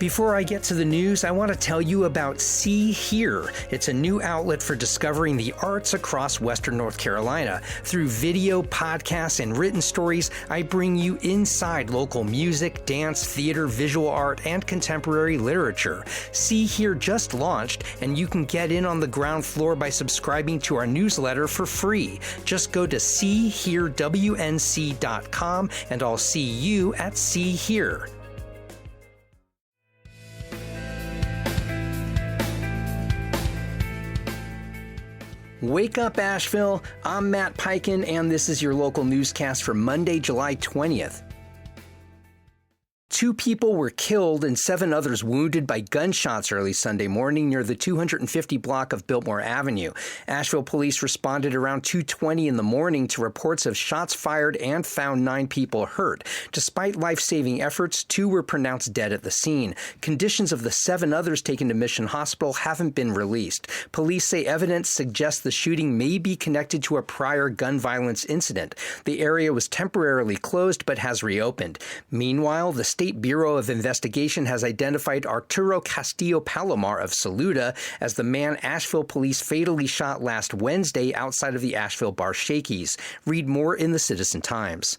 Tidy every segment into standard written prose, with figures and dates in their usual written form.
Before I get to the news, I want to tell you about See Here. It's a new outlet for discovering the arts across Western North Carolina. Through video, podcasts, and written stories, I bring you inside local music, dance, theater, visual art, and contemporary literature. See Here just launched, and you can get in on the ground floor by subscribing to our newsletter for free. Just go to seeherewnc.com, and I'll see you at See Here. Wake up, Asheville. I'm Matt Peiken, and this is your local newscast for Monday, July 20th. 2 people were killed and 7 others wounded by gunshots early Sunday morning near the 250 block of Biltmore Avenue. Asheville police responded around 2:20 in the morning to reports of shots fired and found 9 people hurt. Despite life-saving efforts, 2 were pronounced dead at the scene. Conditions of the 7 others taken to Mission Hospital haven't been released. Police say evidence suggests the shooting may be connected to a prior gun violence incident. The area was temporarily closed but has reopened. Meanwhile, the State Bureau of Investigation has identified Arturo Castillo Palomar of Saluda as the man Asheville police fatally shot last Wednesday outside of the Asheville bar Shakey's. Read more in the Citizen Times.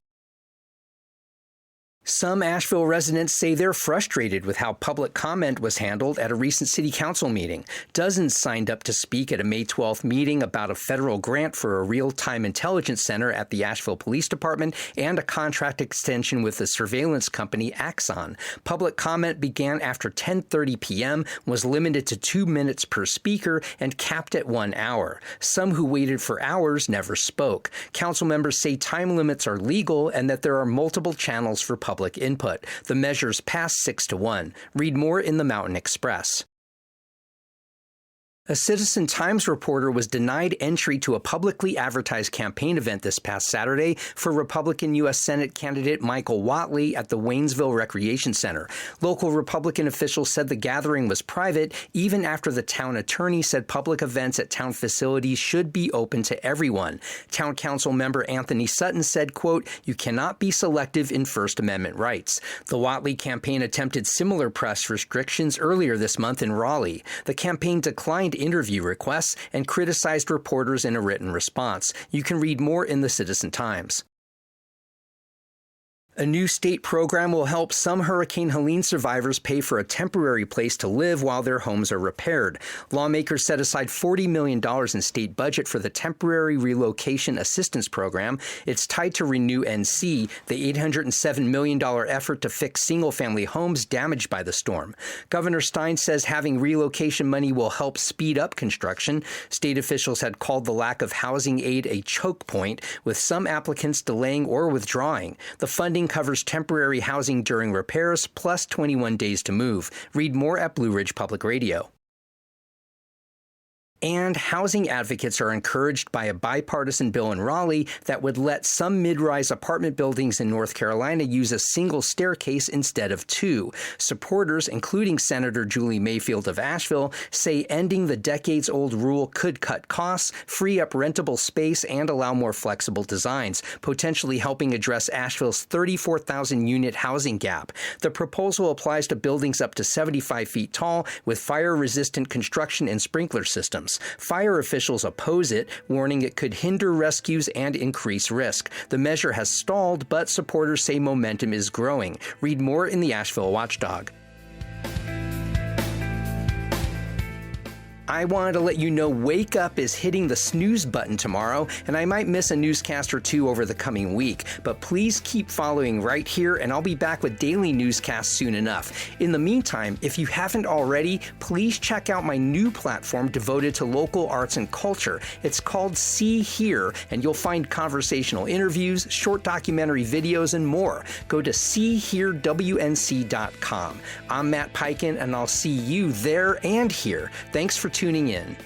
Some Asheville residents say they're frustrated with how public comment was handled at a recent city council meeting. Dozens signed up to speak at a May 12th meeting about a federal grant for a real-time intelligence center at the Asheville Police Department and a contract extension with the surveillance company Axon. Public comment began after 10:30 p.m., was limited to 2 minutes per speaker, and capped at 1 hour. Some who waited for hours never spoke. Council members say time limits are legal and that there are multiple channels for public input. The measures passed 6-1. Read more in the Mountain Express. A Citizen Times reporter was denied entry to a publicly advertised campaign event this past Saturday for Republican U.S. Senate candidate Michael Whatley at the Waynesville Recreation Center. Local Republican officials said the gathering was private, even after the town attorney said public events at town facilities should be open to everyone. Town Council member Anthony Sutton said, quote, "You cannot be selective in First Amendment rights." The Whatley campaign attempted similar press restrictions earlier this month in Raleigh. The campaign declined interview requests and criticized reporters in a written response. You can read more in the Citizen Times. A new state program will help some Hurricane Helene survivors pay for a temporary place to live while their homes are repaired. Lawmakers set aside $40 million in state budget for the Temporary Relocation Assistance Program. It's tied to Renew NC, the $807 million effort to fix single-family homes damaged by the storm. Governor Stein says having relocation money will help speed up construction. State officials had called the lack of housing aid a choke point, with some applicants delaying or withdrawing. The funding covers temporary housing during repairs, plus 21 days to move. Read more at Blue Ridge Public Radio. And housing advocates are encouraged by a bipartisan bill in Raleigh that would let some mid-rise apartment buildings in North Carolina use a single staircase instead of 2. Supporters, including Senator Julie Mayfield of Asheville, say ending the decades-old rule could cut costs, free up rentable space, and allow more flexible designs, potentially helping address Asheville's 34,000-unit housing gap. The proposal applies to buildings up to 75 feet tall with fire-resistant construction and sprinkler systems. Fire officials oppose it, warning it could hinder rescues and increase risk. The measure has stalled, but supporters say momentum is growing. Read more in the Asheville Watchdog. I wanted to let you know Wake Up is hitting the snooze button tomorrow, and I might miss a newscast or 2 over the coming week. But please keep following right here, and I'll be back with daily newscasts soon enough. In the meantime, if you haven't already, please check out my new platform devoted to local arts and culture. It's called See Here, and you'll find conversational interviews, short documentary videos, and more. Go to seeherewnc.com. I'm Matt Peiken, and I'll see you there and here. Thanks for tuning in.